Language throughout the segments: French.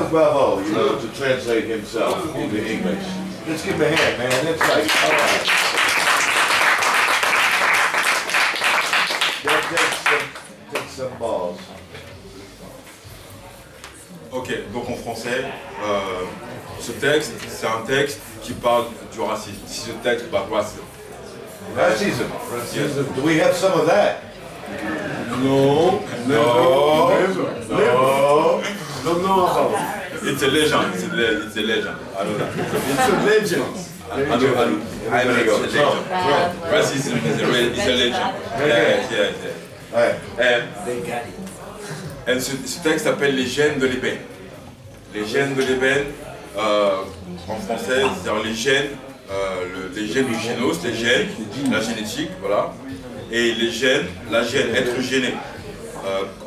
Bravo, you know, to translate himself into English. Let's give him a hand, man. That's like, all right. Take some balls. Ok, donc en français, ce texte, c'est un texte qui parle du racisme. Si ce texte parle de racisme. Racism. Yes. Do we have some of that? No. No. It's a legend. It's a legend. I know that. It's a legend. I know it's a legend. Racism is a legend. Et ce texte s'appelle Les gènes de l'ébène. Les gènes de l'ébène, en français, c'est-à-dire les gènes du génose, les gènes, la génétique, voilà. Et les gènes, la gène, être gêné.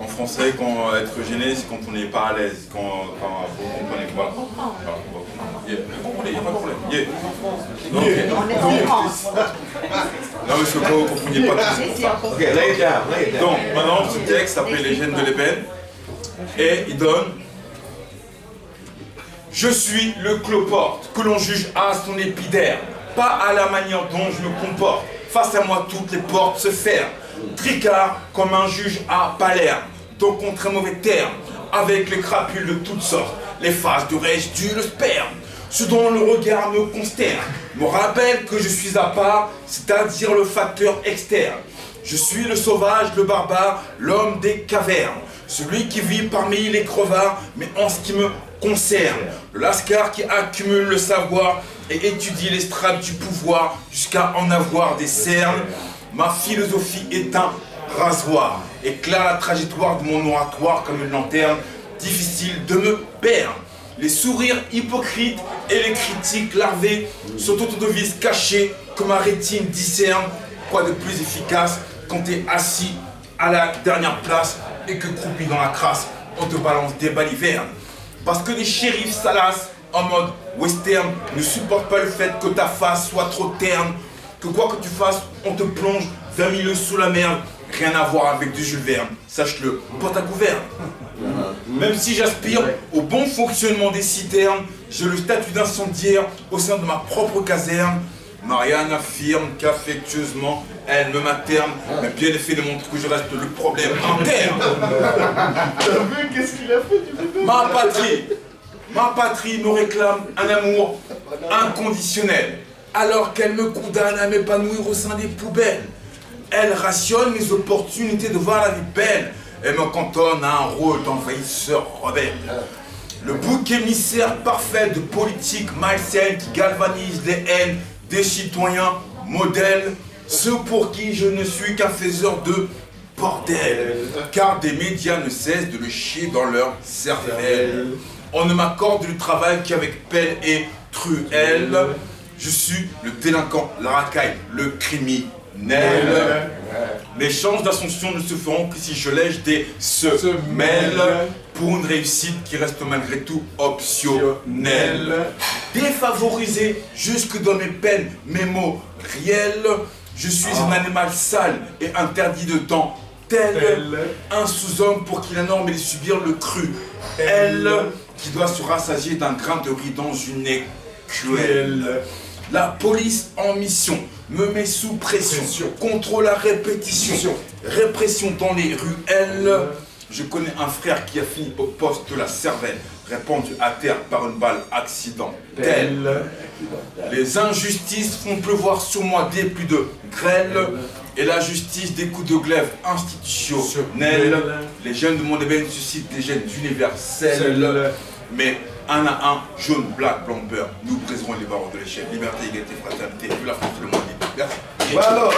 En français, quand être gêné, c'est quand on n'est pas à l'aise, quand on connaît, voilà. Vous comprenez, il n'y a pas de problème. Donc, non, mais ce que vous ne compreniez pas tout. Ok, lay it down. Donc, maintenant, ce texte s'appelle Les gènes de l'ébène, et il donne: je suis le cloporte que l'on juge à son épiderme, pas à la manière dont je me comporte. Face à moi, toutes les portes se ferment. Tricard comme un juge à Palerme, donc en très mauvais termes, avec les crapules de toutes sortes, les faces de résidus, le sperme. Ce dont le regard me consterne, me rappelle que je suis à part, c'est-à-dire le facteur externe. Je suis le sauvage, le barbare, l'homme des cavernes, celui qui vit parmi les crevards, mais en ce qui me concerne, le lascar qui accumule le savoir et étudie les strates du pouvoir jusqu'à en avoir des cernes. Ma philosophie est un rasoir, éclaire la trajectoire de mon oratoire comme une lanterne, difficile de me perdre. Les sourires hypocrites et les critiques larvées sont autant de vices cachés que ma rétine discerne. Quoi de plus efficace quand t'es assis à la dernière place et que croupi dans la crasse, on te balance des balivernes. Parce que les shérifs salaces en mode western ne supportent pas le fait que ta face soit trop terne, que quoi que tu fasses, on te plonge 20 000 sous la merde. Rien à voir avec du Jules Verne, sache-le, porte à couvert. Même si j'aspire au bon fonctionnement des citernes, j'ai le statut d'incendiaire au sein de ma propre caserne. Marianne affirme qu'affectueusement, elle me materne, mais bien les faits démontrent que je reste le problème interne. Qu'est-ce qu'il a fait du bébé? Ma patrie me réclame un amour inconditionnel, alors qu'elle me condamne à m'épanouir au sein des poubelles. Elle rationne mes opportunités de voir la vie belle et me cantonne à un rôle d'envahisseur rebelle. Le bouc émissaire parfait de politique malsaine qui galvanise les haines des citoyens modèles, ceux pour qui je ne suis qu'un faiseur de bordel, car des médias ne cessent de le chier dans leur cervelle. On ne m'accorde le travail qu'avec pelle et truelle. Je suis le délinquant, la racaille, le criminel. Mes chances d'ascension ne se feront que si je lèche des semelles pour une réussite qui reste malgré tout optionnelle. Défavorisé jusque dans mes peines, mes mots réels, je suis un animal sale et interdit de temps. Tel un sous-homme pour qui la norme est de subir le cru. Elle qui doit se rassasier d'un grain de riz dans une écuelle. La police en mission me met sous pression, contrôle à répétition, répression dans les ruelles. Je connais un frère qui a fini au poste de la cervelle, répandu à terre par une balle accidentelle. Les injustices font pleuvoir sur moi des pluies de grêle, et la justice des coups de glaive institutionnels. Les jeunes de mon ébène suscitent des gènes universels, mais un à un, jaune, black, blanc, beurre, nous briserons les barreaux de l'échelle. Liberté, égalité, fraternité, vive la France, le monde libre. Merci. Bravo.